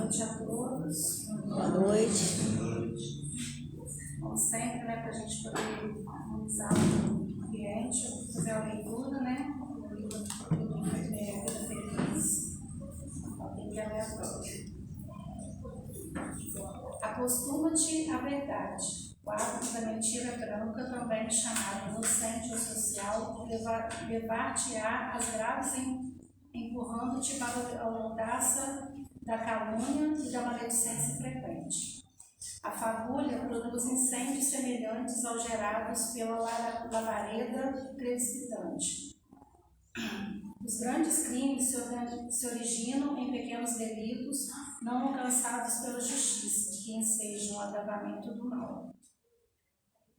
noite a todos. Boa noite. Como sempre, para a gente poder harmonizar o ambiente, eu vou fazer a leitura, o livro Vida Feliz. Tem que aleatório. Acostuma-te à verdade. O hábito da mentira branca, também chamado inocente ou social, levar-te-á às graves empurrando-te para a audácia da calúnia e da maledicência frequente. A fagulha produz incêndios semelhantes aos gerados pela labareda precipitante. Os grandes crimes se originam em pequenos delitos não alcançados pela justiça, que ensejam o agravamento do mal.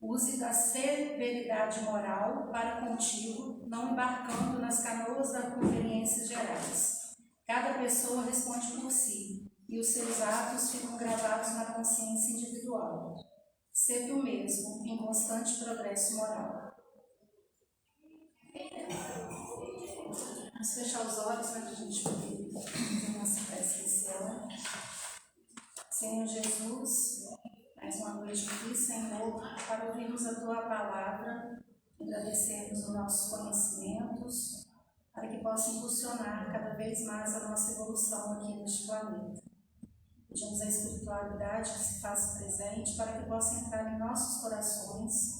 Use da severidade moral para contigo, não embarcando nas canoas das conveniências gerais. Cada pessoa responde por si, e os seus atos ficam gravados na consciência individual. Sê tu mesmo, em constante progresso moral. Vamos fechar os olhos para que a gente poder fazer nossa prece inicial. Senhor Jesus, mais uma noite aqui, Senhor, para ouvirmos a Tua palavra, agradecermos os nossos conhecimentos, para que possa impulsionar cada vez mais a nossa evolução aqui neste planeta. Pedimos a espiritualidade que se faça presente, para que possa entrar em nossos corações,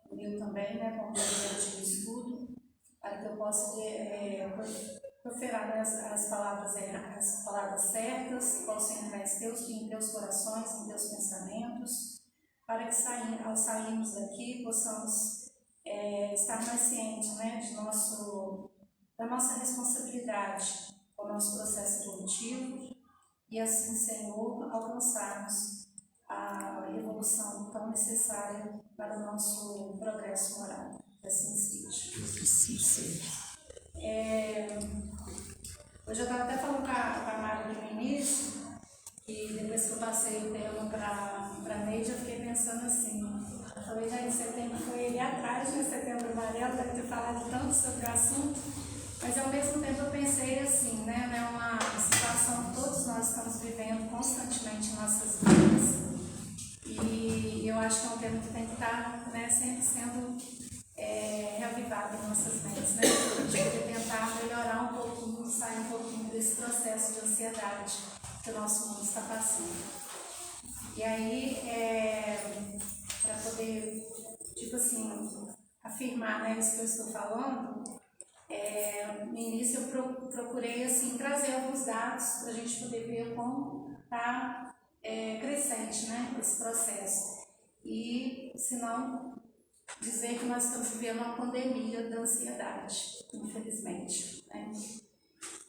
o meu também, como diretor de estudo, para que eu possa proferar as palavras certas, que possam entrar em teus corações, em teus pensamentos, para que ao sairmos daqui possamos estar mais cientes da nossa responsabilidade com o nosso processo evolutivo e assim, Senhor, alcançarmos a evolução tão necessária para o nosso progresso moral. Assim seja. Assim seja. Hoje eu estava até falando com a Mari no início, e depois que eu passei o tema para a Neide, eu fiquei pensando assim. Eu falei, gente, setembro foi ali atrás, Setembro Amarelo, deve ter falado tanto sobre o assunto, mas ao mesmo tempo eu pensei assim, uma situação que todos nós estamos vivendo constantemente em nossas vidas, e eu acho que é um tema que tem que estar sempre sendo reavivado em nossas mentes, para a gente poder tentar melhorar um pouquinho, sair um pouquinho desse processo de ansiedade que o nosso mundo está passando. E aí, para poder, afirmar isso que eu estou falando, no início eu procurei trazer alguns dados para a gente poder ver como está crescente esse processo. E, se não, dizer que nós estamos vivendo uma pandemia da ansiedade, infelizmente.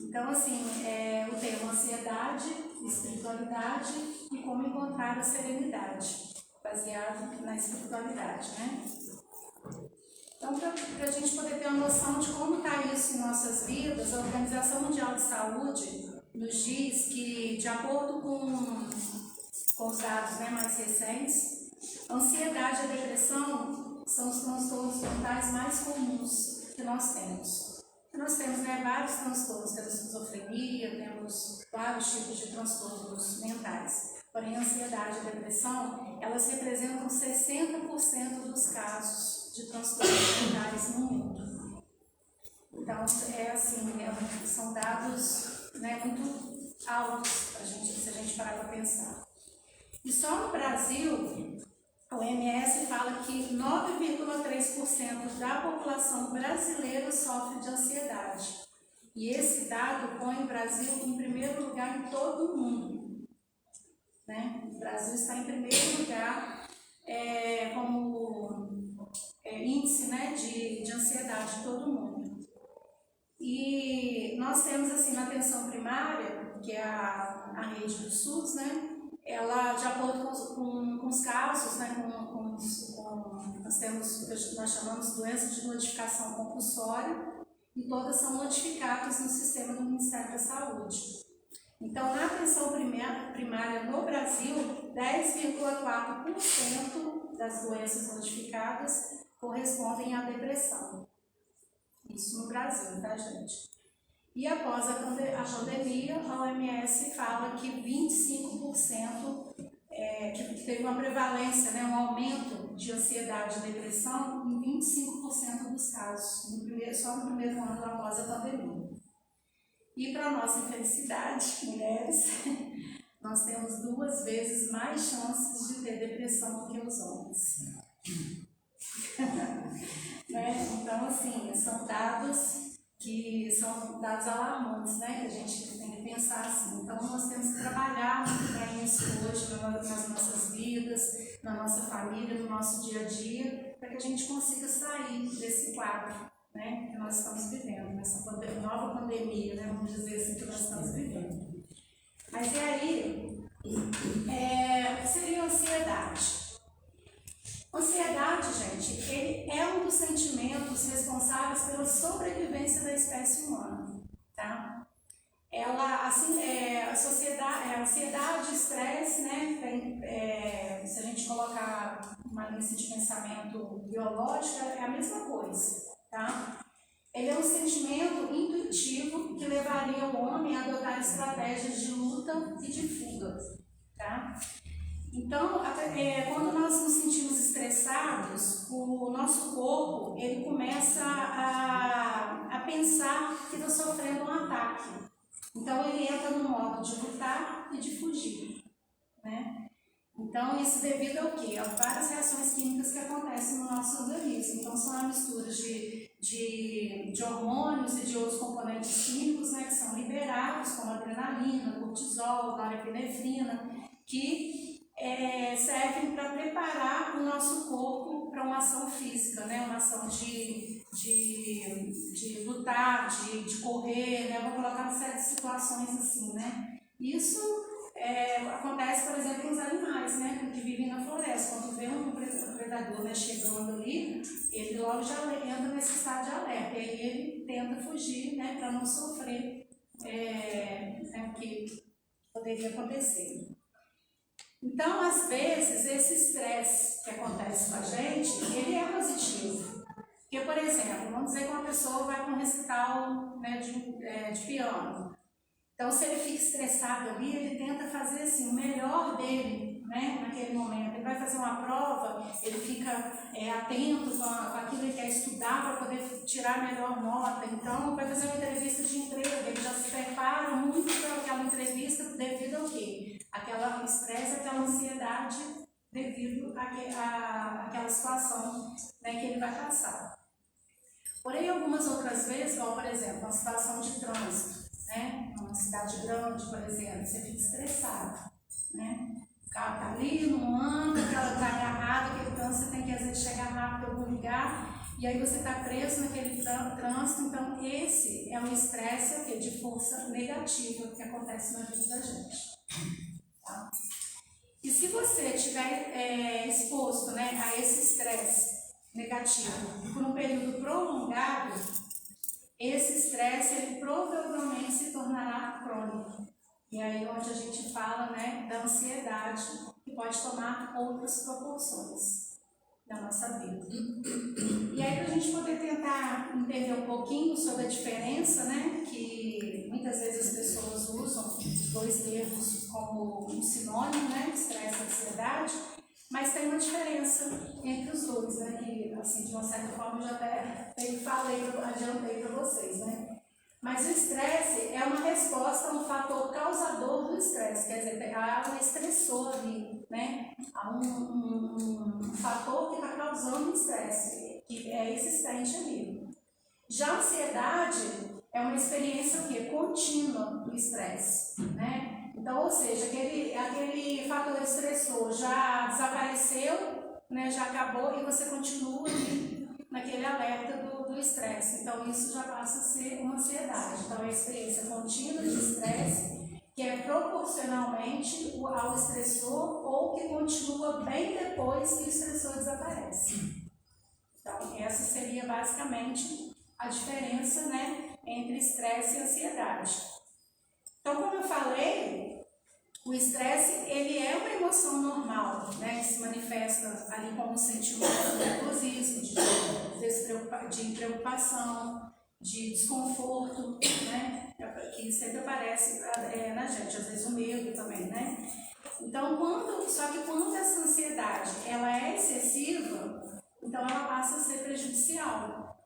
Então, o tema ansiedade, espiritualidade e como encontrar a serenidade, baseado na espiritualidade. Então, para a gente poder ter uma noção de como está isso em nossas vidas, a Organização Mundial de Saúde nos diz que, de acordo com os dados mais recentes, a ansiedade e a depressão são os transtornos mentais mais comuns que nós temos. Nós temos vários transtornos, temos esquizofrenia, temos vários tipos de transtornos mentais. Porém, a ansiedade e a depressão, elas representam 60% dos casos de transtornos mentais no mundo. Então, são dados muito altos se a gente parar para pensar. E só no Brasil, a OMS fala que 9,3% da população brasileira sofre de ansiedade. E esse dado põe o Brasil em primeiro lugar em todo o mundo. O Brasil está em primeiro lugar como índice de ansiedade de todo o mundo. E nós temos, na atenção primária, que é a rede do SUS, ela, de acordo com os casos, nós temos o que nós chamamos de doenças de notificação compulsória, e todas são notificadas no sistema do Ministério da Saúde. Então, na atenção primária no Brasil, 10,4% das doenças notificadas correspondem à depressão. Isso no Brasil, tá, gente? E após a pandemia, a OMS fala que 25%, que teve uma prevalência, né, um aumento de ansiedade e depressão em 25% dos casos, só no primeiro ano após a pandemia. E para nossa infelicidade, mulheres, nós temos 2 vezes mais chances de ter depressão do que os homens. Né? Então, assim, são dados alarmantes, né? Que a gente tem que pensar assim. Então, nós temos que trabalhar muito bem isso hoje nas nossas vidas, na nossa família, no nosso dia a dia, para que a gente consiga sair desse quadro, né, que nós estamos vivendo, nessa nova pandemia, né, vamos dizer assim, que nós estamos vivendo. Mas e aí, seria a ansiedade. Ansiedade, gente, ele é um dos sentimentos responsáveis pela sobrevivência da espécie humana, tá? Ela, assim, a ansiedade, estresse, né, se a gente colocar uma lista de pensamento biológica, é a mesma coisa, tá? Ele é um sentimento intuitivo que levaria o homem a adotar estratégias de luta e de fuga, tá? Então, quando nós nos sentimos estressados, o nosso corpo ele começa a pensar que está sofrendo um ataque. Então, ele entra no modo de lutar e de fugir, né? Então, isso devido ao quê? A várias reações químicas que acontecem no nosso organismo. Então, são a mistura de hormônios e de outros componentes químicos, né, que são liberados, como adrenalina, cortisol, norepinefrina, que servem para preparar o nosso corpo para uma ação física, né? Uma ação de lutar, de correr, né? Vou colocar uma série de situações assim, né? Isso acontece, por exemplo, nos animais, né? Que vivem na floresta. Quando vê um predador, né, chegando ali, ele logo já entra nesse estado de alerta. E aí ele tenta fugir, né? Para não sofrer o que poderia acontecer. Então, às vezes, esse estresse que acontece com a gente, ele é positivo. Porque, por exemplo, vamos dizer que uma pessoa vai para um recital, né, de piano. Então, se ele fica estressado ali, ele tenta fazer assim, o melhor dele, né, naquele momento. Ele vai fazer uma prova, ele fica atento com aquilo que ele quer estudar para poder tirar a melhor nota. Então, vai fazer uma entrevista de emprego, ele já se prepara muito para aquela entrevista devido ao quê? Aquela estresse, aquela ansiedade devido àquela situação, né, que ele vai passar. Porém, algumas outras vezes, como por exemplo, uma situação de trânsito, né, uma cidade grande, por exemplo, você fica estressado, né? O carro está ali, não anda, está agarrado, aquele trânsito, você tem que às vezes chegar rápido em algum lugar, e aí você está preso naquele trânsito. Então, esse é um estresse de força negativa que acontece na vida da gente. Tá? E se você estiver exposto, né, a esse estresse negativo por um período prolongado, esse estresse ele provavelmente se tornará crônico. E aí onde a gente fala, né, da ansiedade, que pode tomar outras proporções na nossa vida. E aí, para a gente poder tentar entender um pouquinho sobre a diferença, né, que muitas vezes as pessoas usam os 2 termos como um sinônimo, né, estresse e ansiedade, mas tem uma diferença entre os dois, né, que, assim, de uma certa forma, eu já até adiantei para vocês, né. Mas o estresse é uma resposta a um fator causador do estresse, quer dizer, há um estressor ali, né? Há um fator que está causando o estresse, que é existente ali. Já a ansiedade é uma experiência contínua do estresse, né? Então, ou seja, aquele fator estressor já desapareceu, né? Já acabou e você continua ali naquele alerta do estresse. Então, isso já passa a ser uma ansiedade. Então, é a experiência contínua de estresse que é proporcionalmente ao estressor ou que continua bem depois que o estressor desaparece. Então, essa seria basicamente a diferença, né, entre estresse e ansiedade. Então, como eu falei, o estresse ele é uma emoção normal, né, que se manifesta ali como um sentimento de nervosismo, de preocupação, de desconforto, né? Que sempre aparece na gente, às vezes o medo também, né? Então, só que quando essa ansiedade ela é excessiva, então ela passa a ser prejudicial.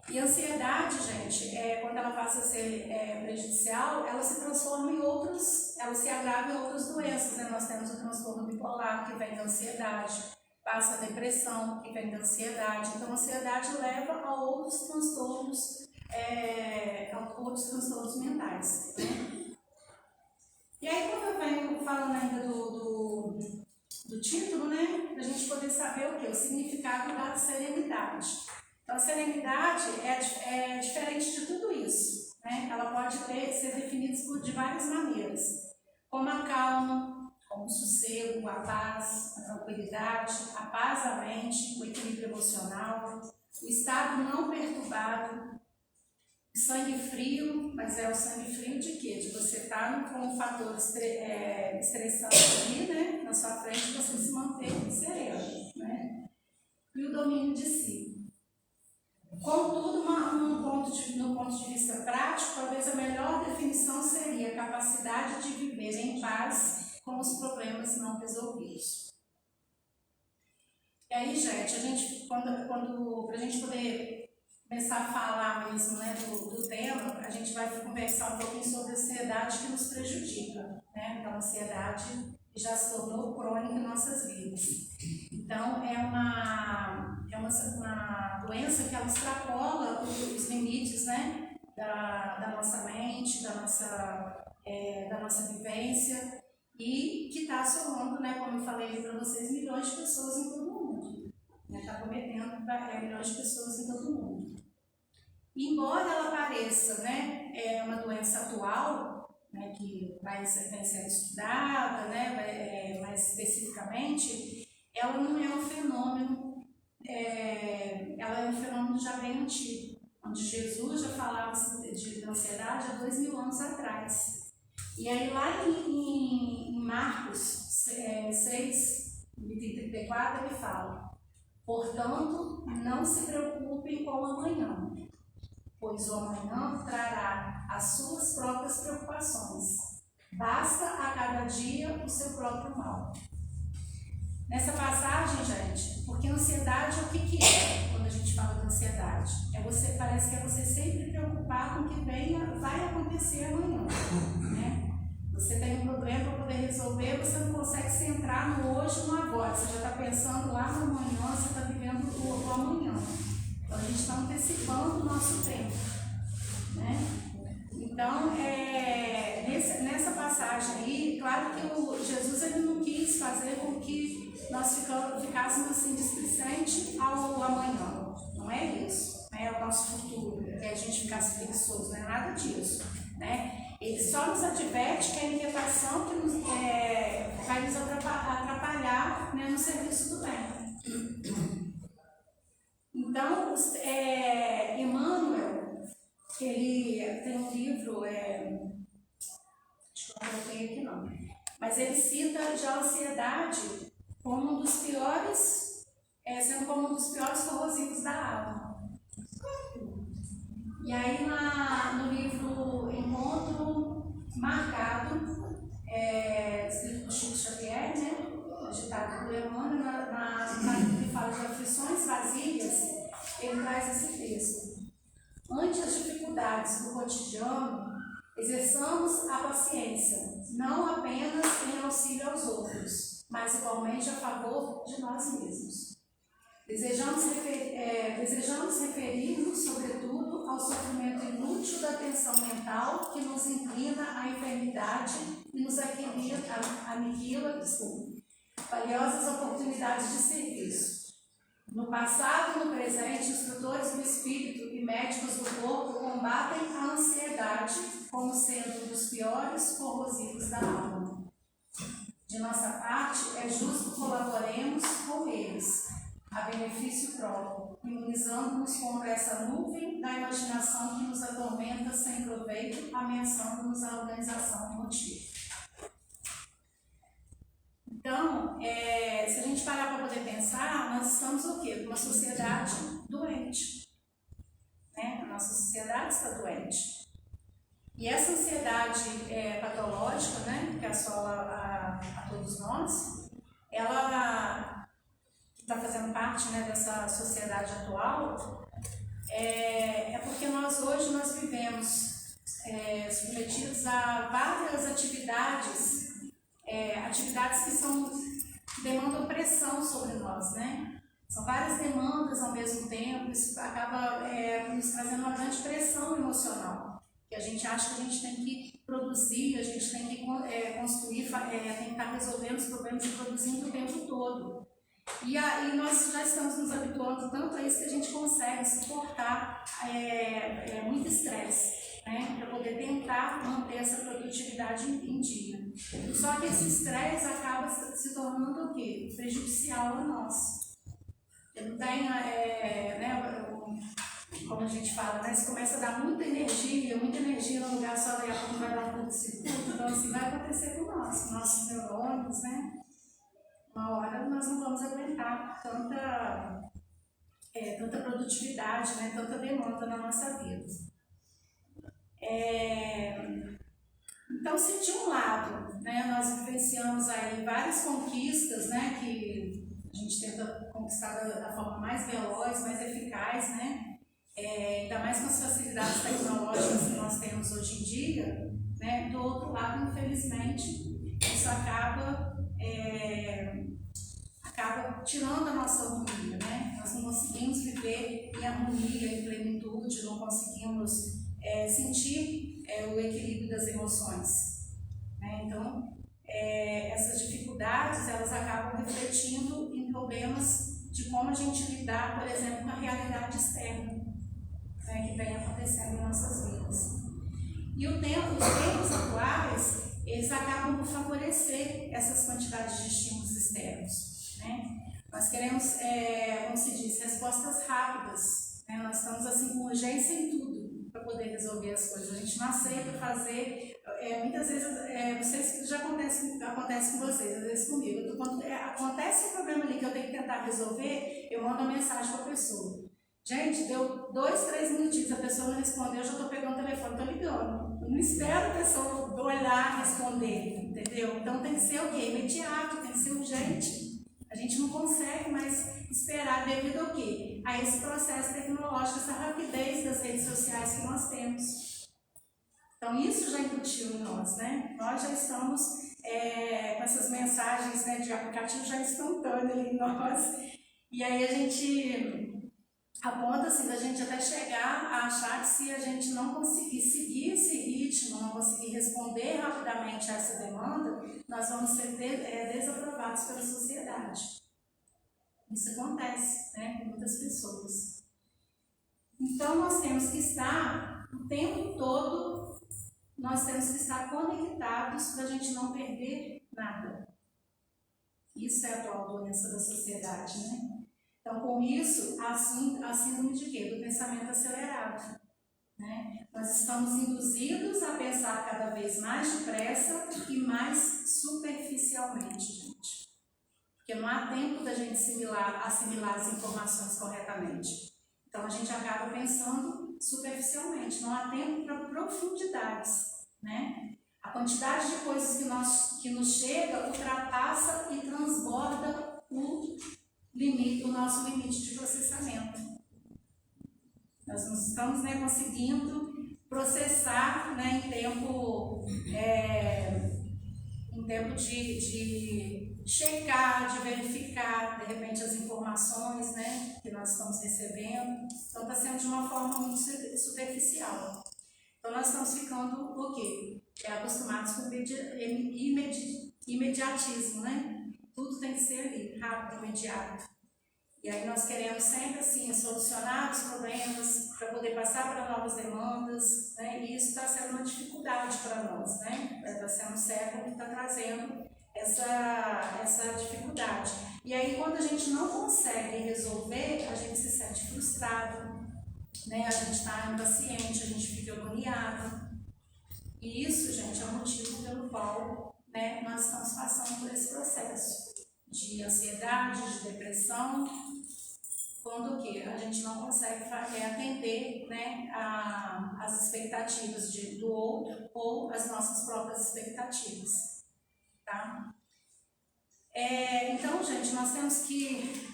E a ansiedade, gente, quando ela passa a ser prejudicial, ela se transforma ela se agrava em outras doenças, né? Nós temos o transtorno bipolar, que vem da ansiedade, passa a depressão, que vem da ansiedade. Então, a ansiedade leva a outros transtornos mentais, né? E aí, quando eu venho falando ainda do título, né, a gente poder saber o que? O significado da serenidade. Então, a serenidade é diferente de tudo isso, né? Ela pode ser definida de várias maneiras, como a calma, como o sossego, a paz, a tranquilidade, a paz da mente, o equilíbrio emocional, o estado não perturbado, sangue frio, mas é o sangue frio de quê? De você estar com um fator estressante ali, né, na sua frente, você se manter sereno, né? E o domínio de si. Contudo, no ponto de vista prático, talvez a melhor definição seria a capacidade de viver em paz com os problemas não resolvidos. E aí, gente, para a gente poder começar a falar mesmo, né, do tema, a gente vai conversar um pouquinho sobre a ansiedade que nos prejudica, né? Então, a ansiedade já se tornou crônica em nossas vidas. Então, é uma doença que ela extrapola os limites, né, da nossa mente, da nossa vivência, e que está assolando, né, como eu falei para vocês, milhões de pessoas em todo o mundo. Está cometendo milhões de pessoas em todo o mundo. E, embora ela pareça, né, uma doença atual, né, que vai sendo estudada, né, mais especificamente, ela não é um fenômeno, ela é um fenômeno já bem antigo, onde Jesus já falava de ansiedade há 2000 anos atrás. E aí lá em Marcos 6, 34, ele fala: portanto, não se preocupem com o amanhã, pois o amanhã trará as suas próprias preocupações. Basta a cada dia o seu próprio mal. Nessa passagem, gente, porque ansiedade o que é quando a gente fala de ansiedade? Parece que é você sempre preocupar com o que vai acontecer amanhã, né? Você tem um problema para poder resolver, você não consegue centrar no hoje e no agora. Você já está pensando lá no amanhã, você está vivendo o amanhã. Então, a gente está antecipando o nosso tempo, né? Então, nessa passagem aí, claro que o Jesus ele não quis fazer com que nós ficássemos assim displicentes ao amanhã. Não é isso, né? É o nosso futuro, que a gente ficasse preguiçoso, não é nada disso, né? Ele só nos adverte que a inquietação que vai nos atrapalhar, né, no serviço do bem. Então, Emmanuel, ele tem um livro, acho que eu não coloquei aqui não, mas ele cita já a ansiedade como um dos piores, sendo como um dos piores corrosivos da alma. E aí no livro Encontro Marcado, do Chico Xavier, né, agitado por Emmanuel, na que fala de aflições vazias, ele traz esse texto. Ante as dificuldades do cotidiano, exerçamos a paciência, não apenas em auxílio aos outros, mas igualmente a favor de nós mesmos. Desejamos referir-nos, sobretudo, ao sofrimento inútil da tensão mental que nos inclina à enfermidade e nos aniquila valiosas oportunidades de serviço. No passado e no presente, instrutores do espírito e médicos do corpo combatem a ansiedade como sendo um dos piores corrosivos da alma. De nossa parte, é justo que colaboremos com eles, a benefício próprio, imunizando-nos contra essa nuvem da imaginação que nos atormenta sem proveito, ameaçando-nos a organização do motivo. Então, se a gente parar para poder pensar, nós estamos o quê? Uma sociedade doente, né? A nossa sociedade está doente. E essa ansiedade patológica, né, que assola a todos nós, ela está fazendo parte, né, dessa sociedade atual, é porque nós vivemos submetidos a várias atividades, atividades que demandam pressão sobre nós, né? São várias demandas ao mesmo tempo, isso acaba nos trazendo uma grande pressão emocional, que a gente acha que a gente tem que produzir, a gente tem que construir, tem que estar resolvendo os problemas e produzindo o tempo todo. E nós já estamos nos habituando tanto a isso que a gente consegue suportar muito estresse, né, para poder tentar manter essa produtividade em dia. Só que esse estresse acaba se tornando o quê? Prejudicial a nós. Ele não tem, como a gente fala, né, você começa a dar muita energia no lugar só, daí a pouco vai dar um curto-circuito. Então, assim, vai acontecer com nossos neurônios, né? Uma hora nós não vamos aguentar tanta produtividade, né, tanta demanda na nossa vida. Então, se de um lado, né, nós vivenciamos aí várias conquistas, né, que a gente tenta conquistar da forma mais veloz, mais eficaz, né, ainda mais com as facilidades tecnológicas que nós temos hoje em dia, né, do outro lado, infelizmente, isso acaba tirando a nossa harmonia, né? Nós não conseguimos viver em harmonia, em plenitude, não conseguimos sentir o equilíbrio das emoções, né? Então, essas dificuldades, elas acabam refletindo em problemas de como a gente lidar, por exemplo, com a realidade externa, né, que vem acontecendo em nossas vidas. E os tempos atuais, eles acabam por favorecer essas quantidades de estímulos externos, né? Nós queremos, como se diz, respostas rápidas, né? Nós estamos assim com urgência em tudo para poder resolver as coisas. A gente não aceita fazer, muitas vezes, não sei se já acontece com vocês, às vezes comigo. Quando acontece um problema ali que eu tenho que tentar resolver, eu mando uma mensagem para a pessoa. Gente, deu 2, 3 minutinhos, a pessoa não respondeu, eu já estou pegando o telefone, estou ligando. Eu não espero a pessoa olhar, responder, entendeu? Então tem que ser o quê? Imediato, tem que ser urgente. A gente não consegue mais esperar devido ao quê? A esse processo tecnológico, essa rapidez das redes sociais que nós temos. Então isso já incutiu em nós, né? Nós já estamos com essas mensagens, né, de aplicativo já instantâneo ali em nós. E aí a gente aponta assim, da gente até chegar a achar que se a gente não conseguir seguir esse ritmo, não conseguir responder rapidamente a essa demanda, nós vamos ser desaprovados pela sociedade. Isso acontece, né, com muitas pessoas. Então nós temos que estar o tempo todo, nós temos que estar conectados para a gente não perder nada. Isso é a atual doença da sociedade, né? Então, com isso, a síndrome de quê? Do pensamento acelerado, né? Nós estamos induzidos a pensar cada vez mais depressa e mais superficialmente, gente. Porque não há tempo da gente assimilar as informações corretamente. Então, a gente acaba pensando superficialmente, não há tempo para profundidades, né? A quantidade de coisas que nos chega ultrapassa e transborda o nosso limite de processamento. Nós não estamos, né, conseguindo processar, né, em tempo de checar, de verificar, de repente, as informações, né, que nós estamos recebendo. Então, está sendo de uma forma muito superficial. Então, nós estamos ficando o quê? Acostumados com imediatismo, né? Tudo tem que ser ali, rápido, imediato. E aí nós queremos sempre assim solucionar os problemas para poder passar para novas demandas, né? E isso está sendo uma dificuldade para nós, né? Está sendo o século que está trazendo essa dificuldade. E aí quando a gente não consegue resolver, a gente se sente frustrado, né? A gente está impaciente, a gente fica agoniado. E isso, gente, é o motivo pelo qual, né, nós estamos passando por esse processo de ansiedade, de depressão. quando o quê? A gente não consegue atender, né, as expectativas do outro ou as nossas próprias expectativas, tá? Então, gente, nós temos que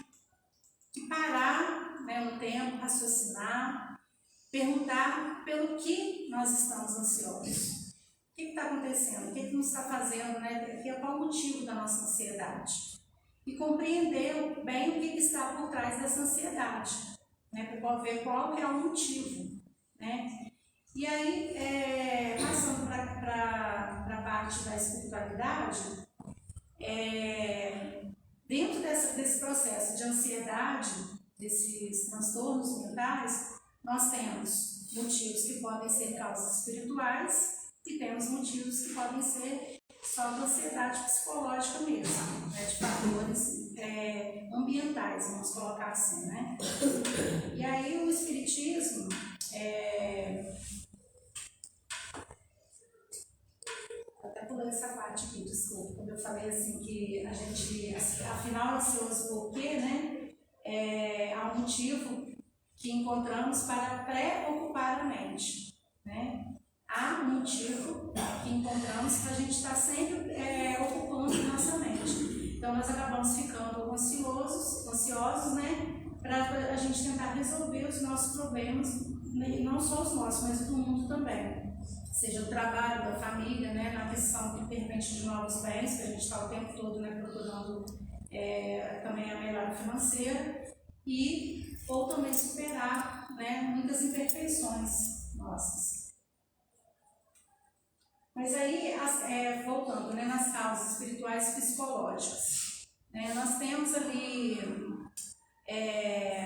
parar, né, no tempo, raciocinar, perguntar pelo que nós estamos ansiosos. O que está acontecendo? O que nos está fazendo, né? Qual o motivo da nossa ansiedade? E compreender bem o que está por trás dessa ansiedade, né? Para ver qual que é o motivo, né? E aí, passando para a parte da espiritualidade, dentro desse processo de ansiedade, desses transtornos mentais, nós temos motivos que podem ser causas espirituais e temos motivos que podem ser só de ansiedade psicológica mesmo, né, de fatores ambientais, vamos colocar assim, né? E aí o espiritismo até pulando essa parte aqui, desculpa, quando eu falei assim que a gente, afinal, ansioso por quê, né? Há um motivo que encontramos para preocupar a mente, né? Há um motivo que encontramos para a gente estar sempre ocupando nossa mente. Então, nós acabamos ficando ansiosos, né? Para a gente tentar resolver os nossos problemas, não só os nossos, mas do mundo também. Seja o trabalho, da família, né? Na aquisição, de repente, de novos bens, que a gente está o tempo todo, né, procurando também a melhora financeira, ou também superar, né, muitas imperfeições nossas. Mas aí, voltando, né, nas causas espirituais e psicológicas, né, nós temos ali,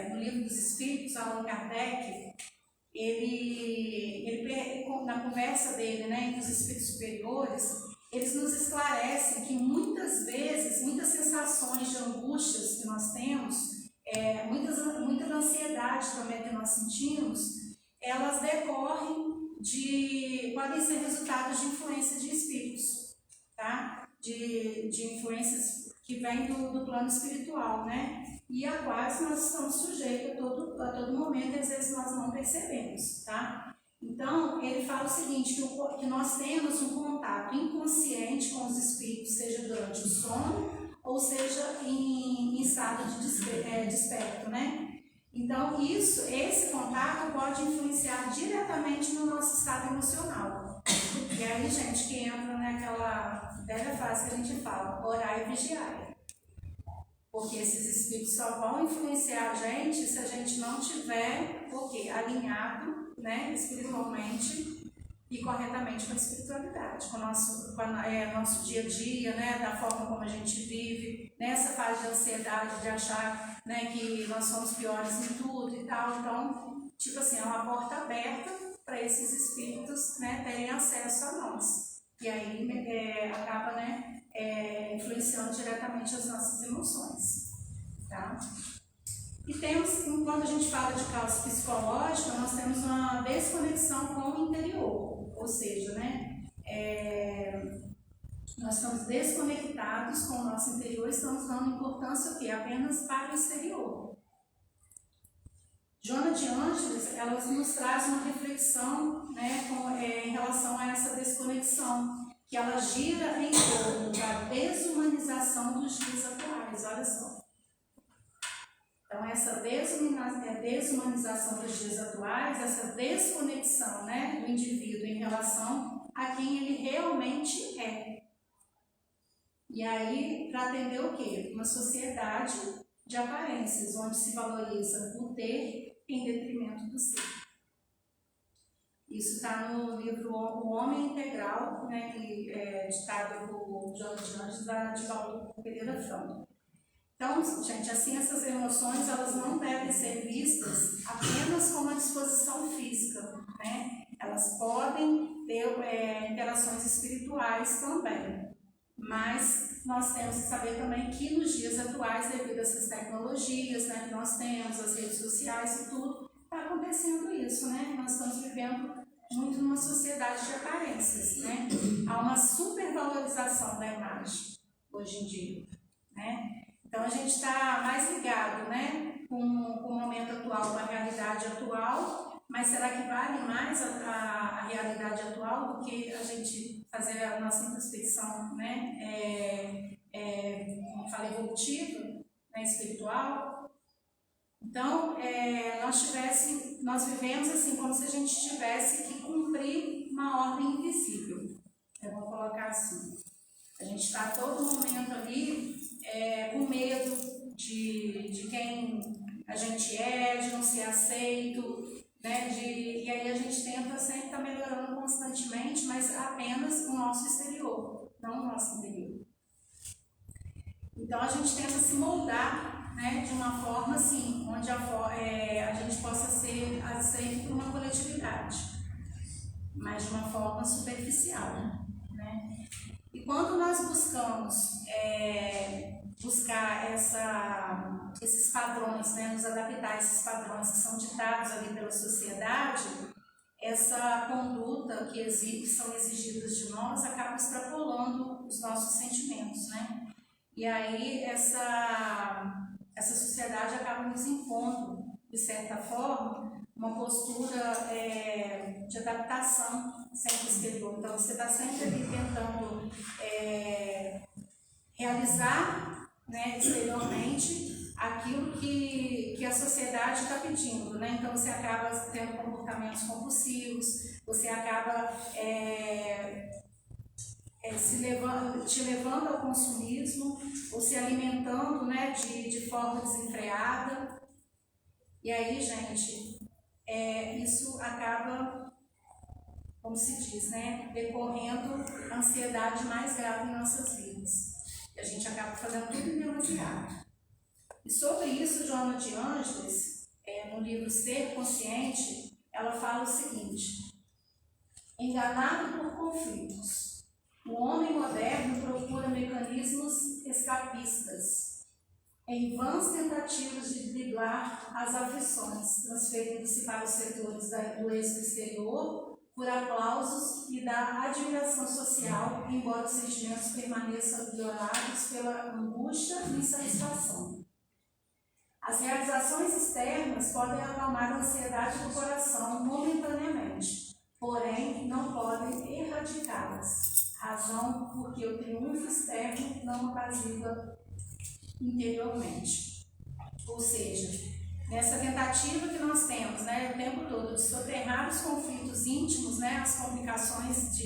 no Livro dos Espíritos, Allan Kardec, ele na conversa dele, né, entre os espíritos superiores, eles nos esclarecem que muitas vezes, muitas sensações de angústias que nós temos, muita ansiedade também que nós sentimos, elas podem ser resultados de influência de espíritos, tá? De influências que vêm do plano espiritual, né? E a quais nós estamos sujeitos a todo momento, e às vezes nós não percebemos, tá? Então, ele fala o seguinte, que nós temos um contato inconsciente com os espíritos, seja durante o sono, ou seja em estado de desperto, né? Então, esse contato pode influenciar diretamente no nosso estado emocional. E aí, gente, que entra naquela velha frase que a gente fala, orar e vigiar. Porque esses espíritos só vão influenciar a gente se a gente não tiver alinhado, né, espiritualmente e corretamente com a espiritualidade, com o nosso dia a dia, né, da forma como a gente vive, nessa fase de ansiedade, de achar, né, que nós somos piores em tudo e tal. Então, tipo assim, é uma porta aberta para esses espíritos, né, terem acesso a nós. E aí acaba, né, influenciando diretamente as nossas emoções, tá? E quando a gente fala de causa psicológica, nós temos uma desconexão com o interior, ou seja, né, nós estamos desconectados com o nosso interior, estamos dando importância apenas para o exterior. Joana de Ângeles, ela nos traz uma reflexão, né, em relação a essa desconexão, que ela gira em torno da desumanização dos dias atuais, olha só. Então, essa desumanização dos dias atuais, essa desconexão, né, do indivíduo em relação a quem ele realmente é. E aí, para atender o quê? Uma sociedade de aparências, onde se valoriza o ter em detrimento do ser. Isso está no livro O Homem Integral, né, que é ditado por Joana de Ângeles, de Paulo Pereira Franco. Então, gente, assim, essas emoções, elas não devem ser vistas apenas como uma disposição física, né? Elas podem ter interações espirituais também. Mas nós temos que saber também que nos dias atuais, devido a essas tecnologias, né, que nós temos, as redes sociais e tudo, está acontecendo isso, né? Nós estamos vivendo muito numa sociedade de aparências, né? Há uma supervalorização da imagem hoje em dia, né? Então, Então a gente está mais ligado, né, com o momento atual, com a realidade atual, mas será que vale mais a realidade atual do que a gente fazer a nossa introspecção, né, como falei, evolutiva, né, espiritual? Então, nós vivemos assim, como se a gente tivesse que cumprir uma ordem invisível. Eu vou colocar assim. A gente está a todo momento ali com medo de quem a gente é, de não ser aceito, né? E aí a gente tenta sempre estar melhorando constantemente, mas apenas o nosso exterior, não o nosso interior. Então a gente tenta se moldar, né, de uma forma assim, onde a gente possa ser aceito por uma coletividade, mas de uma forma superficial, né? E quando nós buscamos buscar esses padrões, né, nos adaptar a esses padrões que são ditados ali pela sociedade, essa conduta que são exigidas de nós acaba extrapolando os nossos sentimentos, né? E aí essa sociedade acaba nos impondo, de certa forma, uma postura de adaptação sempre exterior. Então você está sempre ali tentando realizar, né, exteriormente aquilo que a sociedade está pedindo, né? Então você acaba tendo comportamentos compulsivos, você acaba te levando ao consumismo, ou se alimentando, né, de forma desenfreada. E aí, gente, isso acaba, como se diz, né, decorrendo a ansiedade mais grave em nossas vidas. E a gente acaba fazendo tudo em demasiado. E sobre isso, Joana de Ângeles, no livro Ser Consciente, ela fala o seguinte: enganado por conflitos, o homem moderno procura mecanismos escapistas, em vãs tentativas de driblar as aflições, transferindo-se para os setores do êxito exterior por aplausos e da admiração social, embora os sentimentos permaneçam violados pela angústia e insatisfação. As realizações externas podem acalmar a ansiedade do coração momentaneamente, porém não podem erradicá-las. Razão porque o triunfo externo não apazigua interiormente. Ou seja, nessa tentativa que nós temos, né, o tempo todo de soterrar os conflitos íntimos, né, as complicações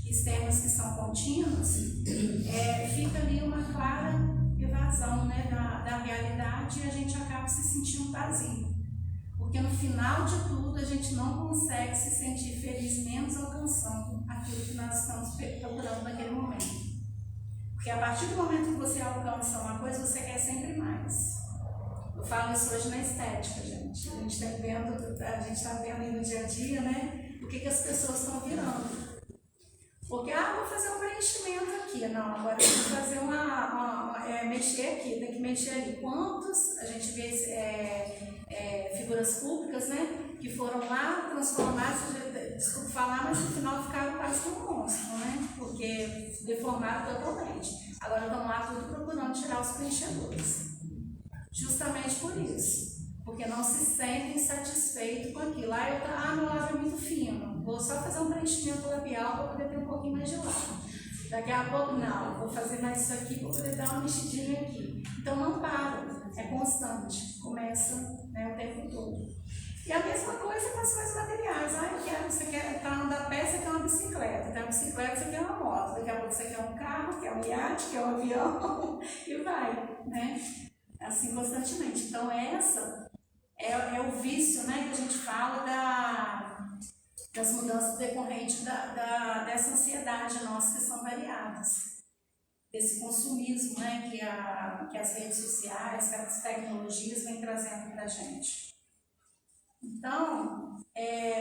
externas que são contínuas, fica ali uma clara evasão, né, da realidade, e a gente acaba se sentindo vazio. Porque no final de tudo a gente não consegue se sentir feliz, menos alcançando aquilo que nós estamos procurando naquele momento. Porque a partir do momento que você alcança uma coisa, você quer sempre mais. Eu falo isso hoje na estética, gente. A gente está vendo aí no dia a dia, né, o que as pessoas estão virando. Porque, vou fazer um preenchimento aqui. Não, agora tem que fazer mexer aqui, tem que mexer ali. Quantos, a gente vê figuras públicas, né, que foram lá transformadas, desculpa falar, mas no final ficaram quase como um monstro, né, porque deformaram totalmente. Agora estão lá tudo procurando tirar os preenchedores. Justamente por isso. Porque não se sentem satisfeitos com aquilo. Meu lábio é muito fino, vou só fazer um preenchimento labial para poder ter um pouquinho mais de lábio. Daqui a pouco, não, vou fazer mais isso aqui para poder dar uma mexidinha aqui. Então não para, é constante, começa, né, o tempo todo. E a mesma coisa com as coisas materiais. Você quer andar a pé, você quer uma bicicleta. Tem uma bicicleta, você quer uma moto. Daqui a pouco você quer um carro, quer um iate, quer um avião, e vai, né? Assim constantemente. Então essa é o vício, né, que a gente fala das mudanças decorrentes dessa ansiedade nossa, que são variadas, desse consumismo, né, que as redes sociais, que as tecnologias vêm trazendo para a gente. Então,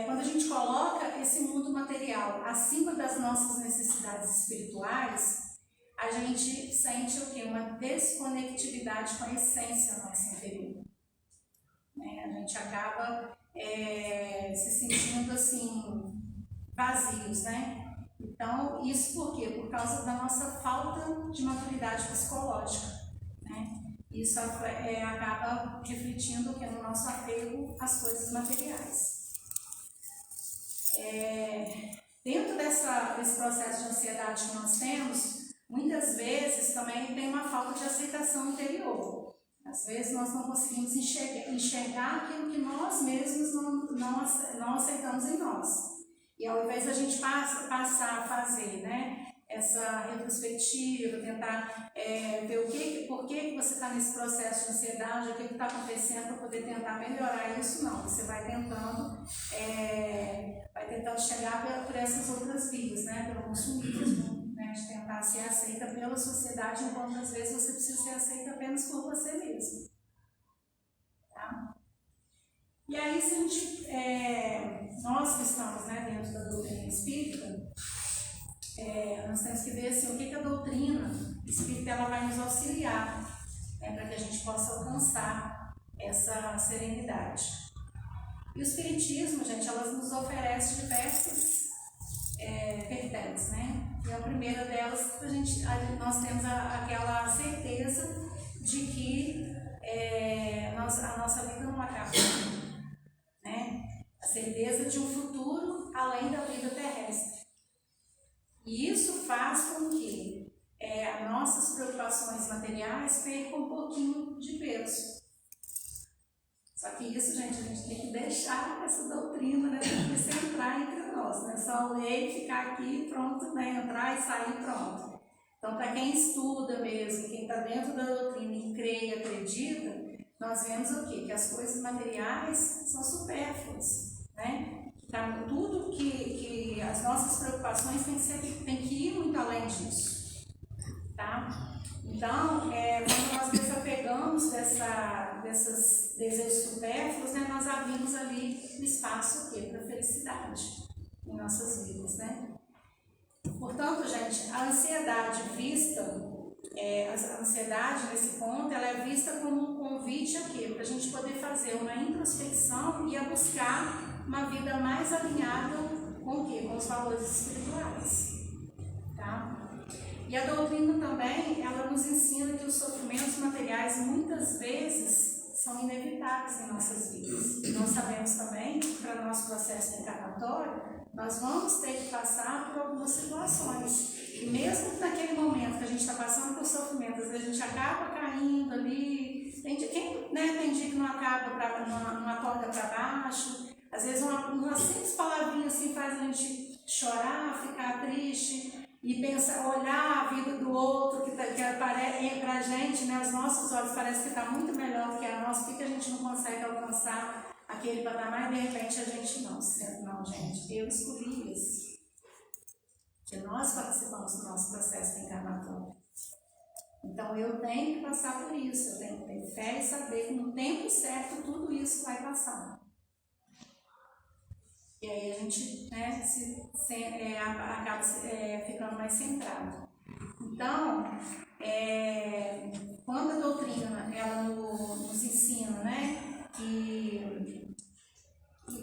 quando a gente coloca esse mundo material acima das nossas necessidades espirituais, a gente sente o quê? Uma desconectividade com a essência nossa interior. A gente acaba se sentindo assim, vazios, né? Então, isso por quê? Por causa da nossa falta de maturidade psicológica, né? Isso acaba refletindo que no nosso apego às coisas materiais. Dentro desse processo de ansiedade que nós temos, muitas vezes também tem uma falta de aceitação interior. Às vezes nós não conseguimos enxergar aquilo que nós mesmos não aceitamos em nós. E ao invés da gente passar a fazer, né, essa retrospectiva, tentar ver por que você está nesse processo de ansiedade, o que está acontecendo para poder tentar melhorar isso, não. Você vai tentando chegar por essas outras vias, né, pelo consumismo, né, de tentar ser aceita pela sociedade, enquanto às vezes você precisa ser aceita apenas por você mesmo. Tá? E aí, se a gente, nós que estamos, né, dentro da doutrina espírita, nós temos que ver assim, o que a doutrina espírita ela vai nos auxiliar, né, para que a gente possa alcançar essa serenidade. E o espiritismo, gente, elas nos oferece diversas vertentes, né? E a primeira delas, nós temos aquela certeza de que a nossa vida não acaba, né? A certeza de um futuro além da vida terrestre. E isso faz com que as nossas preocupações materiais percam um pouquinho de peso. Só que isso, gente, a gente tem que deixar essa doutrina, né, para você entrar entre nós, né? Só ler, ficar aqui, pronto, né? Entrar e sair, pronto. Então, para quem estuda mesmo, quem está dentro da doutrina e crê e acredita, nós vemos o quê? Que as coisas materiais são supérfluas, né? Tudo que as nossas preocupações tem que ir muito além disso, tá? Então, quando nós desapegamos desses desejos supérfluos, né, nós abrimos ali o espaço para a felicidade em nossas vidas, né? Portanto, gente, a ansiedade a ansiedade nesse ponto, ela é vista como um convite para a gente poder fazer uma introspecção e a buscar uma vida mais alinhada com os valores espirituais, tá? E a doutrina também, ela nos ensina que os sofrimentos materiais muitas vezes são inevitáveis em nossas vidas. Nós sabemos também que para o nosso processo encarnatório, nós vamos ter que passar por algumas situações. E mesmo naquele momento que a gente está passando por sofrimento, às vezes a gente acaba caindo ali, tem dia que não acaba, não acorda para baixo, às vezes uma simples palavrinha assim faz a gente chorar, ficar triste, e pensar, olhar a vida do outro, que para a gente, né, os nossos olhos parece que está muito melhor do que a nossa, porque a gente não consegue alcançar aquele patamar, e de repente a gente não, gente, eu escolhi isso. Porque nós participamos do nosso processo encarnatório. Então eu tenho que passar por isso, eu tenho que ter fé e saber que no tempo certo tudo isso vai passar. E aí a gente, né, acaba ficando mais centrado. Então, quando a doutrina ela nos ensina, né, que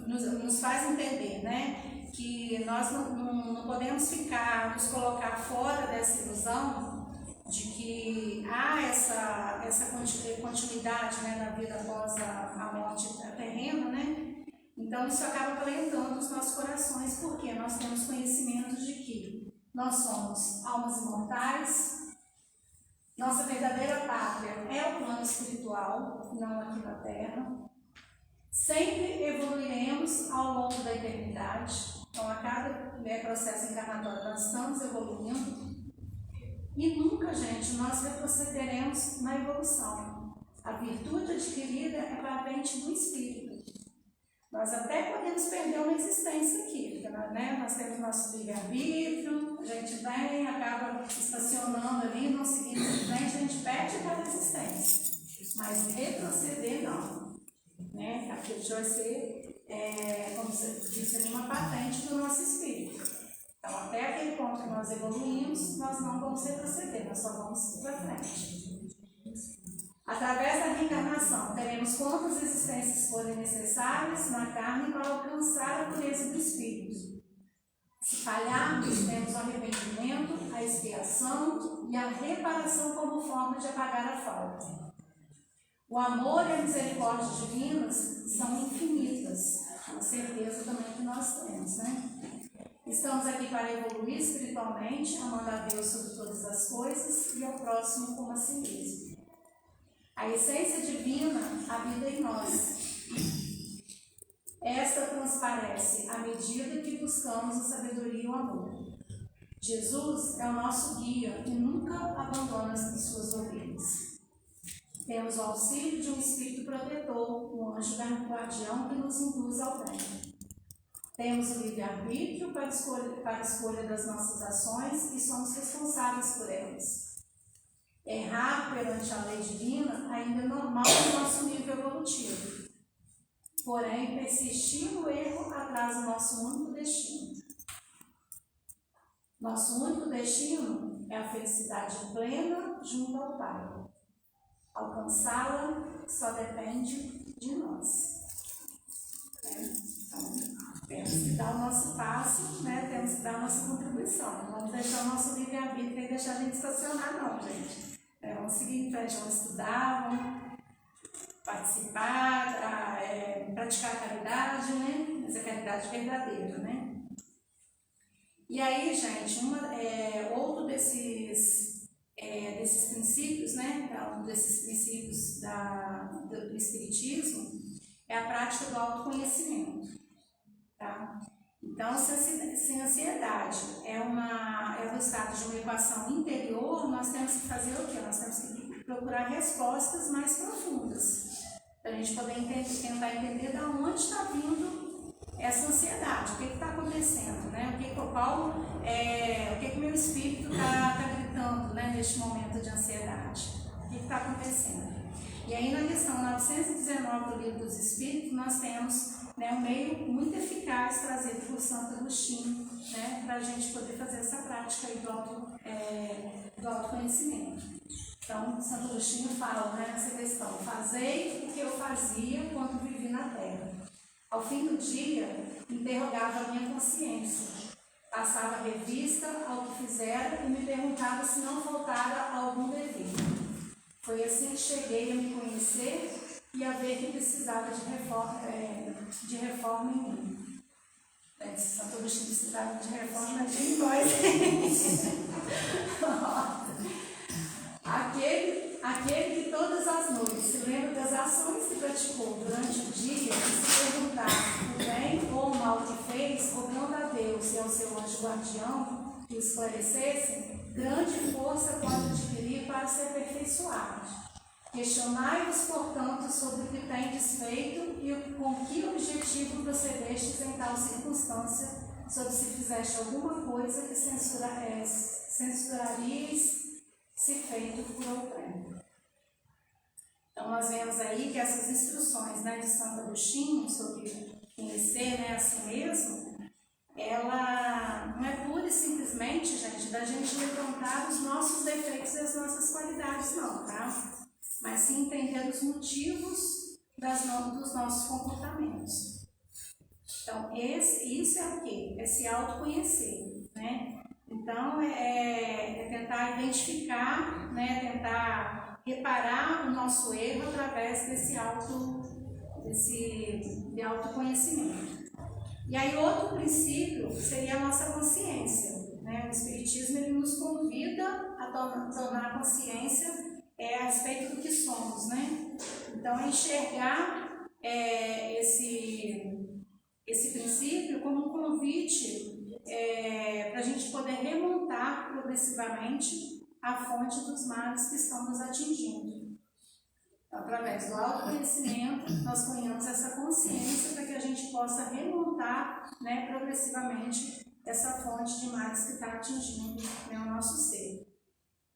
nos faz entender, né, que nós não podemos nos colocar fora dessa ilusão de que há essa continuidade, né, na vida após a morte terrena, né? Então isso acaba acalentando os nossos corações, porque nós temos conhecimento de que nós somos almas imortais, nossa verdadeira pátria é o plano espiritual, não aqui na Terra. Sempre evoluiremos ao longo da eternidade, então a cada processo encarnatório nós estamos evoluindo. E nunca, gente, nós retrocederemos na evolução. A virtude adquirida é patente do Espírito. Nós até podemos perder uma existência aqui, porque nós temos nosso livre-arbítrio, a gente vem, acaba estacionando ali, não seguindo em frente, a gente perde aquela existência. Mas retroceder, não. Né? Aquilo vai ser, como você disse, uma patente do nosso espírito. Então, até aquele ponto que nós evoluímos, nós não vamos retroceder, nós só vamos para frente. Através da reencarnação, teremos quantas existências forem necessárias na carne para alcançar a pureza do espírito. Se falharmos, temos o arrependimento, a expiação e a reparação como forma de apagar a falta. O amor e a misericórdia divinas são infinitas, uma certeza também que nós temos, né? Estamos aqui para evoluir espiritualmente, amando a Deus sobre todas as coisas e ao próximo como a si mesmo. A essência divina habita em nós. Esta transparece à medida que buscamos a sabedoria e o amor. Jesus é o nosso guia e nunca abandona as suas ovelhas. Temos o auxílio de um espírito protetor, um anjo guardião que nos induz ao bem. Temos o livre-arbítrio para a escolha das nossas ações e somos responsáveis por elas. Errar perante a lei divina ainda é normal no nosso nível evolutivo. Porém, persistir no erro atrasa o nosso único destino. Nosso único destino é a felicidade plena junto ao Pai. Alcançá-la só depende de nós. Então, temos que dar o nosso passo, né? Temos que dar a nossa contribuição. Não vamos deixar o nosso livre-arbítrio e deixar a gente estacionar, não, gente. Vamos seguir em frente, vamos estudar, vamos participar, praticar a caridade, né? Mas a caridade verdadeira, né? E aí, gente, outro desses princípios, né? Um desses princípios do Espiritismo é a prática do autoconhecimento, tá? Então, se a ansiedade é o resultado de uma equação interior, nós temos que fazer o quê? Nós temos que procurar respostas mais profundas, para a gente poder tentar entender de onde está vindo essa ansiedade, o que está acontecendo, né? O que meu espírito está gritando, né, neste momento de ansiedade, o que está acontecendo. E aí, na lição 919 do Livro dos Espíritos, nós temos, né, um meio muito eficaz trazido por Santo Agostinho, né, para a gente poder fazer essa prática aí do autoconhecimento. Então, Santo Agostinho fala, né, nessa questão: fazei o que eu fazia quando vivi na Terra. Ao fim do dia, interrogava a minha consciência, passava revista ao que fizera e me perguntava se não faltara algum dever. Foi assim que cheguei a me conhecer e a ver que precisava de reforma em mim. Se Santo Agostinho precisava de reforma, de nós. Aquele que todas as noites se lembra das ações que praticou durante o dia e se perguntar o bem ou o mal que fez, rogando a Deus e ao seu anjo guardião que o esclarecessem, grande força pode adquirir para se aperfeiçoar. Questionai-vos, portanto, sobre o que tendes feito e com que objetivo procedestes em tal circunstância, sobre se fizeste alguma coisa que censuraríeis se feito por outrem. Então, nós vemos aí que essas instruções, né, de Santo Agostinho sobre conhecer, né, a si mesmo, ela não é pura e simplesmente, gente, da gente levantar os nossos defeitos e as nossas qualidades, não, tá? Mas sim entender os motivos dos nossos comportamentos. Então, isso é o quê? É se autoconhecer, né? Então, é tentar identificar, né? Tentar reparar o nosso erro através de autoconhecimento. E aí, outro princípio seria a nossa consciência, né? O Espiritismo, ele nos convida a tornar a consciência a respeito do que somos, né? Então, é enxergar esse princípio como um convite para a gente poder remontar progressivamente a fonte dos males que estão nos atingindo. Então, através do autoconhecimento, nós ganhamos essa consciência para que a gente possa remontar, né, progressivamente essa fonte de males que está atingindo, né, o nosso ser.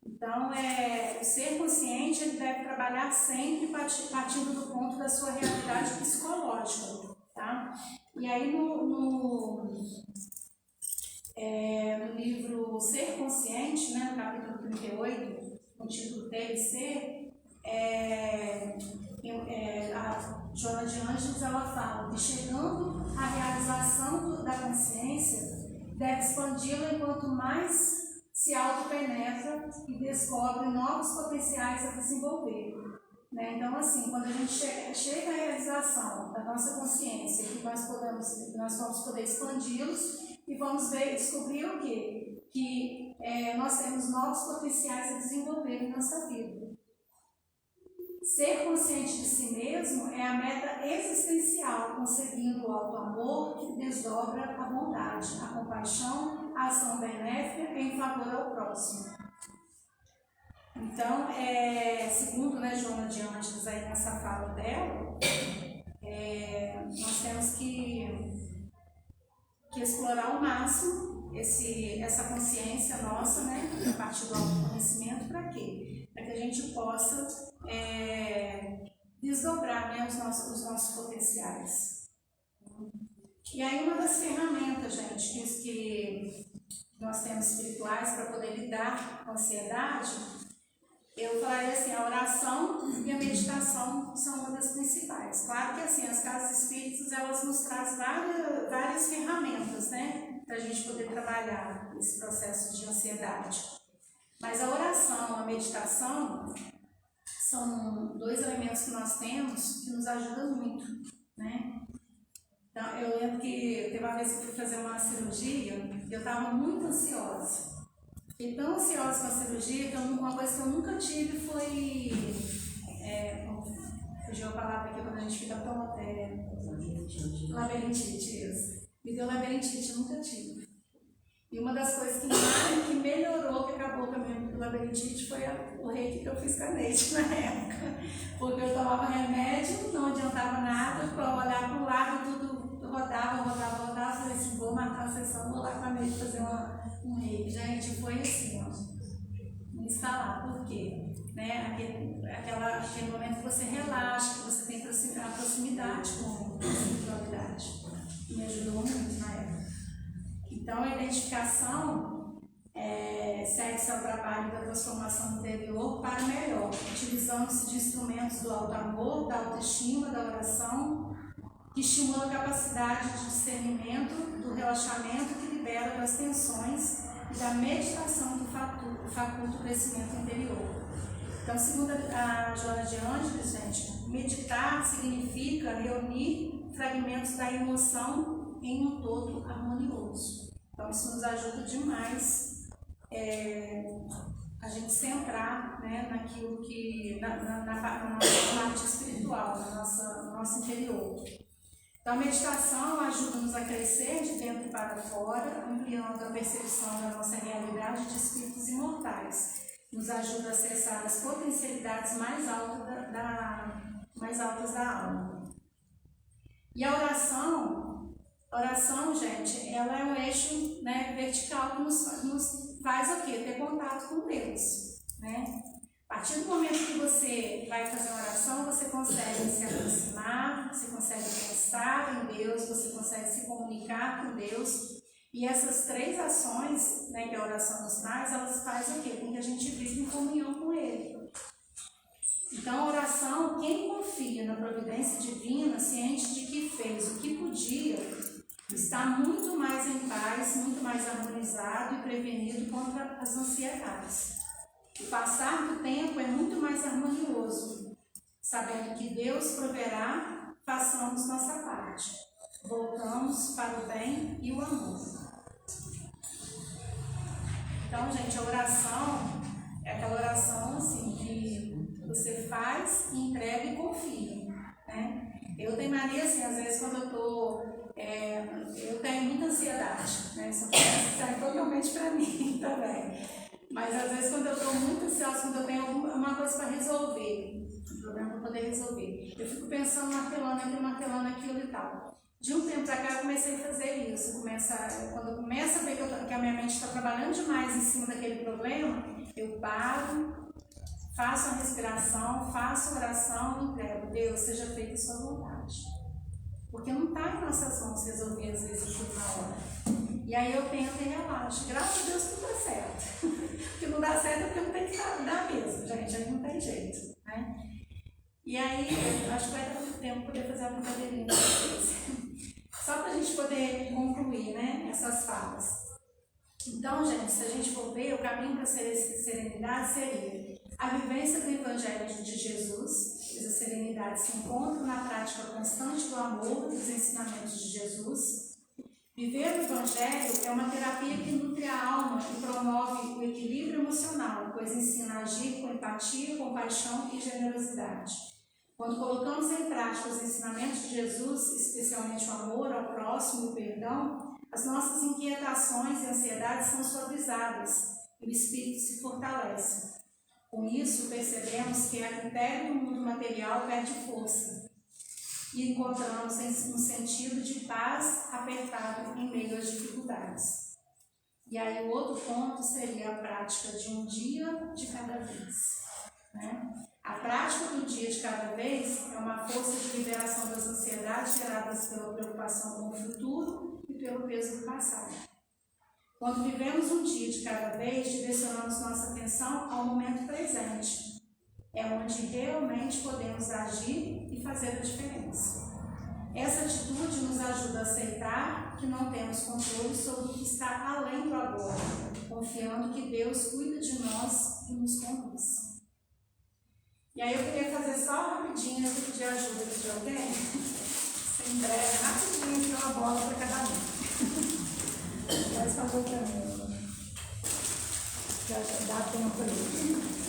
Então, o ser consciente, ele deve trabalhar sempre partindo do ponto da sua realidade psicológica, tá? E aí, no livro Ser Consciente, né, no capítulo 38, no título TLC, a Joana de Ângeles, ela fala que chegando à realização da consciência, deve expandi-la enquanto mais se autopenetra e descobre novos potenciais a desenvolver. Né? Então, assim, quando a gente chega à realização da nossa consciência, que nós vamos poder expandi-los e vamos descobrir o quê? Que nós temos novos potenciais a desenvolver em nossa vida. Ser consciente de si mesmo é a meta existencial, conseguindo o auto-amor que desdobra a bondade, a compaixão, a ação benéfica em favor ao próximo. Então, segundo Joana de Ângeles, aí nessa fala dela, nós temos que explorar ao máximo essa consciência nossa, né, a partir do autoconhecimento, para quê? Para que a gente possa desdobrar, né, os nossos potenciais. E aí uma das ferramentas, gente, que nós temos espirituais para poder lidar com a ansiedade, eu falaria assim, a oração e a meditação são uma das principais. Claro que assim, as casas espíritas, elas nos trazem várias ferramentas, né, para a gente poder trabalhar esse processo de ansiedade. Mas a oração, a meditação, são dois elementos que nós temos que nos ajudam muito, né? Então, eu lembro que teve uma vez que eu fui fazer uma cirurgia e eu estava muito ansiosa. Fiquei tão ansiosa com a cirurgia que uma coisa que eu nunca tive foi... fugiu a palavra aqui quando a gente fica tão... labirintite, isso. Me deu labirintite, eu nunca tive. E uma das coisas que melhorou, que acabou com a minha labirintite, foi o reiki que eu fiz com a Neide na época. Porque eu tomava remédio, não adiantava nada, para olhar para o lado, tudo rodava, falei assim, vou matar a sessão, vou lá com a Neide fazer um reiki. Gente, foi assim, ó, me instalar. Por quê? Né? Aquele momento que você relaxa, que você tem a proximidade com a espiritualidade. Me ajudou muito na época. Então, a identificação segue-se ao trabalho da transformação interior para melhor, utilizando-se de instrumentos do auto-amor, da autoestima, da oração, que estimulam a capacidade de discernimento, do relaxamento que libera das tensões e da meditação que faculta o crescimento interior. Então, segundo a Joana de Ângeles, gente, meditar significa reunir fragmentos da emoção em um todo harmonioso. Então, isso nos ajuda demais a gente centrar, né, naquilo que, na nossa parte espiritual, no nosso interior. Então, a meditação ajuda-nos a crescer de dentro para fora, ampliando a percepção da nossa realidade de espíritos imortais. Nos ajuda a acessar as potencialidades mais altas da alma. E a oração, gente, ela é um eixo, né, vertical que nos faz o quê? Ter contato com Deus, né? A partir do momento que você vai fazer uma oração, você consegue se aproximar, você consegue pensar em Deus, você consegue se comunicar com Deus. E essas três ações, né, que a oração nos traz, elas fazem o quê? Com que a gente vive em comunhão com Ele. Então, a oração, quem confia na providência divina, ciente de que fez o que podia, está muito mais em paz, muito mais harmonizado e prevenido contra as ansiedades. O passar do tempo é muito mais harmonioso, sabendo que Deus proverá, façamos nossa parte. Voltamos para o bem e o amor. Então, gente, a oração é aquela oração assim que você faz, entrega e confia, né? Eu tenho mania assim, às vezes quando eu tenho muita ansiedade, né? Isso serve totalmente para mim também. Mas às vezes quando eu estou muito ansiosa, quando eu tenho alguma coisa para resolver, um problema para poder resolver, eu fico pensando, martelando aquilo e tal. De um tempo para cá eu comecei a fazer isso. Quando eu começo a ver que a minha mente está trabalhando demais em cima daquele problema, eu paro, faço a respiração, faço a oração e entrego. Deus, seja feita a sua vontade. Porque não está em nossas mãos resolver às vezes tudo na hora. E aí eu tento e relaxo. Graças a Deus tudo dá certo. O que não dá certo é porque não tem que dar mesmo, gente. Aí não tem jeito, né? E aí, eu acho que vai dar muito tempo poder fazer uma brincadeirinha com vocês. Só para a gente poder concluir, né, essas falas. Então, gente, se a gente for ver, o caminho para a serenidade seria a vivência do Evangelho de Jesus, pois a serenidade se encontra na prática constante do amor e dos ensinamentos de Jesus. Viver o Evangelho é uma terapia que nutre a alma e promove o equilíbrio emocional, pois ensina a agir com empatia, compaixão e generosidade. Quando colocamos em prática os ensinamentos de Jesus, especialmente o amor ao próximo e o perdão, as nossas inquietações e ansiedades são suavizadas e o espírito se fortalece. Com isso, percebemos que a critério do mundo material perde força e encontramos um sentido de paz apertado em meio às dificuldades. E aí o outro ponto seria a prática de um dia de cada vez, né? A prática do dia de cada vez é uma força de liberação das ansiedades geradas pela preocupação com o futuro e pelo peso do passado. Quando vivemos um dia de cada vez, direcionamos nossa atenção ao momento presente. É onde realmente podemos agir e fazer a diferença. Essa atitude nos ajuda a aceitar que não temos controle sobre o que está além do agora, confiando que Deus cuida de nós e nos conduz. E aí eu queria fazer só rapidinho esse tipo de ajuda aqui de alguém. Sem breve, rapidinho aqui uma bola para cada um. Faz favor para mim. Já dá tempo aí.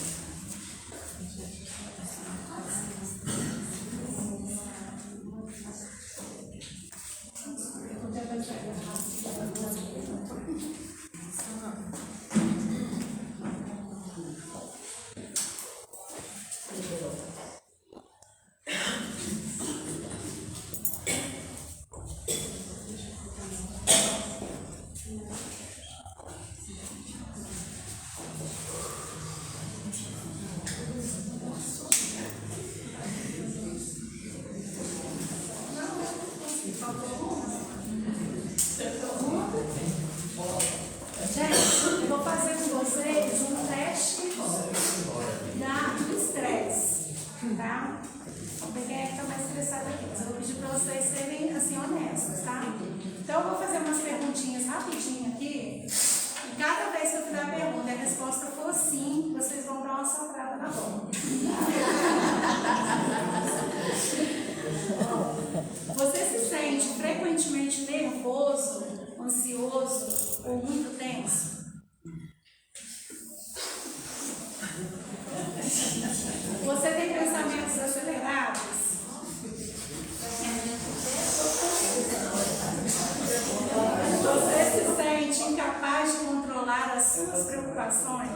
Você se sente frequentemente nervoso, ansioso ou muito tenso? Você tem pensamentos acelerados? Você se sente incapaz de controlar as suas preocupações?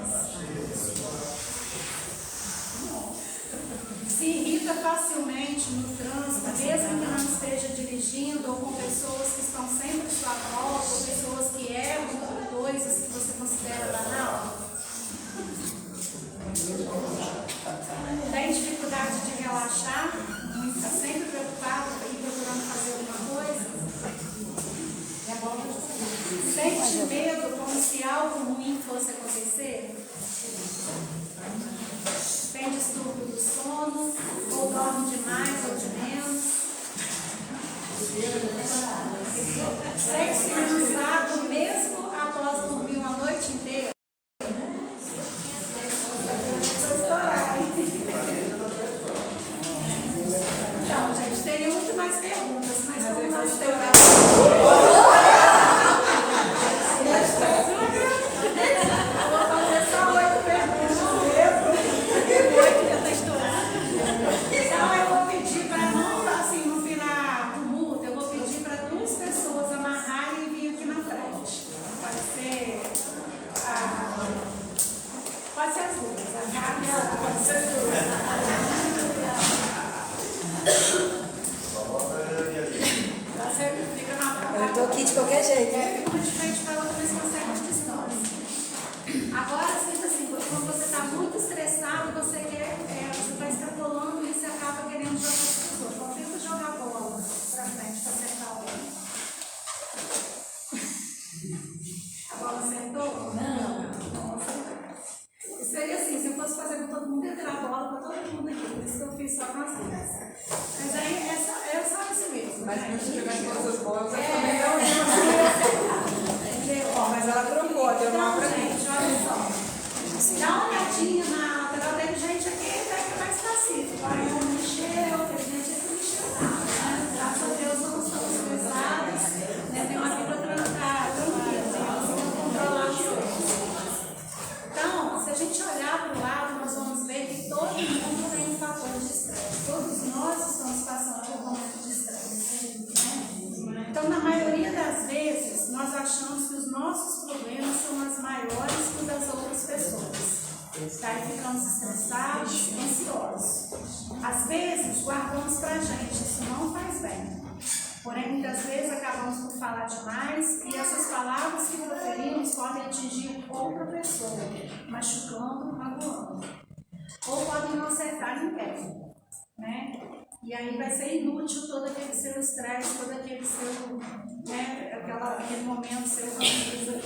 Se irrita facilmente no trânsito, mesmo que não esteja dirigindo, ou com pessoas que estão sempre à sua volta, ou pessoas que erram por coisas que você considera banal? Tem dificuldade de relaxar? Está sempre preocupado e procurando fazer alguma coisa? Sente medo como se algo ruim fosse acontecer? Tem distúrbio do sono, ou dorme demais ou de menos? Sente-se cansado mesmo após dormir uma noite inteira? Então, gente, teria muito mais perguntas, mas como nós temos... Pode ser as duas, a Gabi pode ser as duas. Você fica na frente. Eu estou aqui de qualquer jeito. Fica uma de frente para outra, mas com certa distância. Agora, assim, quando você está muito estressado, você está extrapolando e você acaba querendo jogar as pessoas. Então, tenta jogar a bola para frente para acertar alguém. A bola acertou? Não. Seria assim, se eu fosse fazer com todo mundo, eu ia tirar a bola para todo mundo aqui. Por isso que eu fiz só com as duas. Mas aí é só isso mesmo. Mas né? não se jogar todas as bolas, Entendeu? mas Daí ficamos estressados, ansiosos. Às vezes, guardamos pra gente, isso não faz bem. Porém, muitas vezes acabamos por falar demais e essas palavras que proferimos podem atingir outra pessoa, machucando, magoando. Ou podem não acertar ninguém, né? E aí vai ser inútil todo aquele seu estresse, todo aquele seu, né, aquele momento seu ranzinho.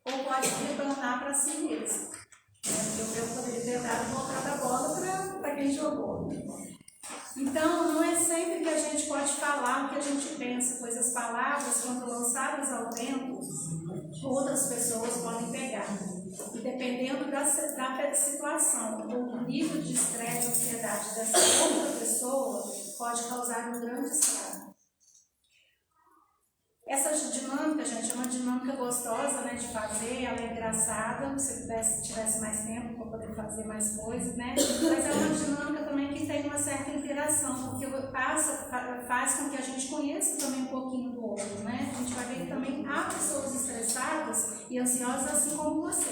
Ou pode retornar para si mesmo. Eu poderia ter dado voltada a bola para quem jogou. Então, não é sempre que a gente pode falar o que a gente pensa, pois as palavras, quando lançadas ao vento, outras pessoas podem pegar. E dependendo da situação ou do nível de estresse e ansiedade dessa outra pessoa, pode causar um grande estrago. Essa dinâmica, gente, é uma dinâmica gostosa, né, de fazer, ela é engraçada, se tivesse mais tempo para poder fazer mais coisas, né? Mas é uma dinâmica também que tem uma certa interação, porque faz com que a gente conheça também um pouquinho do outro, né? A gente vai ver que também há pessoas estressadas e ansiosas assim como você.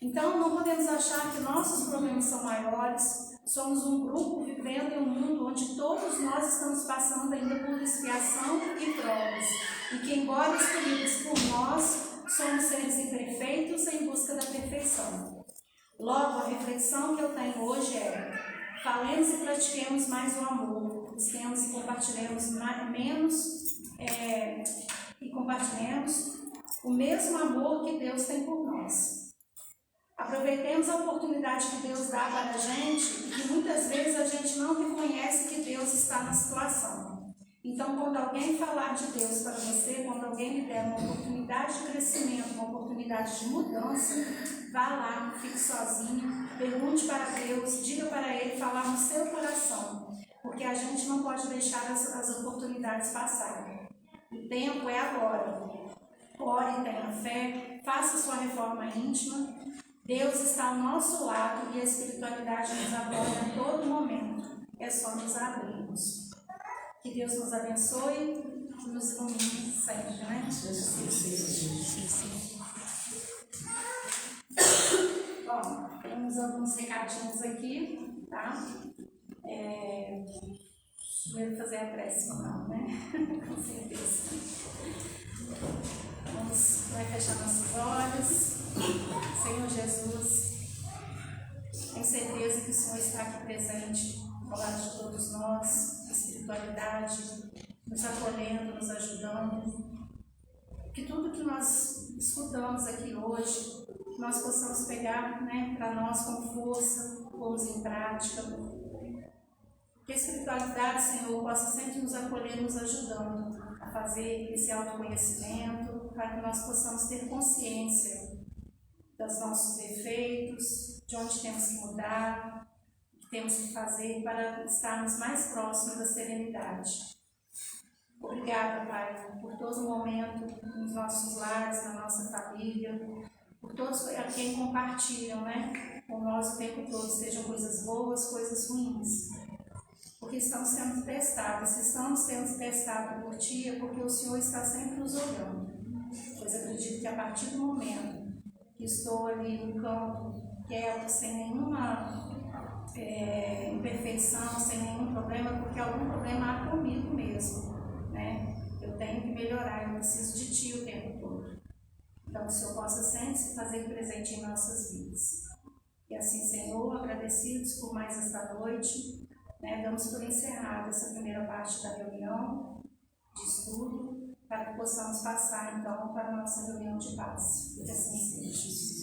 Então, não podemos achar que nossos problemas são maiores. Somos um grupo vivendo em um mundo onde todos nós estamos passando ainda por expiação e provas. E que, embora escolhidos por nós, somos seres imperfeitos em busca da perfeição. Logo, a reflexão que eu tenho hoje é: falemos e pratiquemos mais o amor, busquemos e compartilhemos compartilhemos o mesmo amor que Deus tem por nós. Aproveitemos a oportunidade que Deus dá para a gente e que muitas vezes a gente não reconhece que Deus está na situação. Então, quando alguém falar de Deus para você, quando alguém lhe der uma oportunidade de crescimento, uma oportunidade de mudança, vá lá, fique sozinho, pergunte para Deus, diga para Ele falar no seu coração, porque a gente não pode deixar as oportunidades passarem. O tempo é agora. Ore, tenha fé, faça sua reforma íntima. Deus está ao nosso lado e a espiritualidade nos apoia a todo momento. É só nos abrirmos. Que Deus nos abençoe e nos ilumine sempre, né? Bom, temos alguns recadinhos aqui, tá? Primeiro fazer a prece final, né? Com certeza. Vai fechar nossos olhos. Senhor Jesus, tenho certeza que o Senhor está aqui presente ao lado de todos nós, espiritualidade, nos acolhendo, nos ajudando. Que tudo que nós escutamos aqui hoje, nós possamos pegar, né, para nós com força, pôrmos em prática. Que a espiritualidade, Senhor, possa sempre nos acolher, nos ajudando a fazer esse autoconhecimento, para que nós possamos ter consciência dos nossos defeitos, de onde temos que mudar, o que temos que fazer para estarmos mais próximos da serenidade. Obrigada, Pai, por todo o momento nos nossos lares, na nossa família, por todos a quem compartilham, né, com nós o tempo todo, sejam coisas boas, coisas ruins. Porque estamos sendo testados. Se estamos sendo testados por Ti, é porque o Senhor está sempre nos olhando. Pois acredito que a partir do momento que estou ali no campo, quieto, sem nenhuma imperfeição, sem nenhum problema, porque algum problema há comigo mesmo, né? Eu tenho que melhorar, eu preciso de Ti o tempo todo. Então, que o Senhor possa sempre se fazer presente em nossas vidas. E assim, Senhor, agradecidos por mais esta noite, né, damos por encerrada essa primeira parte da reunião de estudo, para que possamos passar, então, para a nossa reunião de paz. Que assim seja.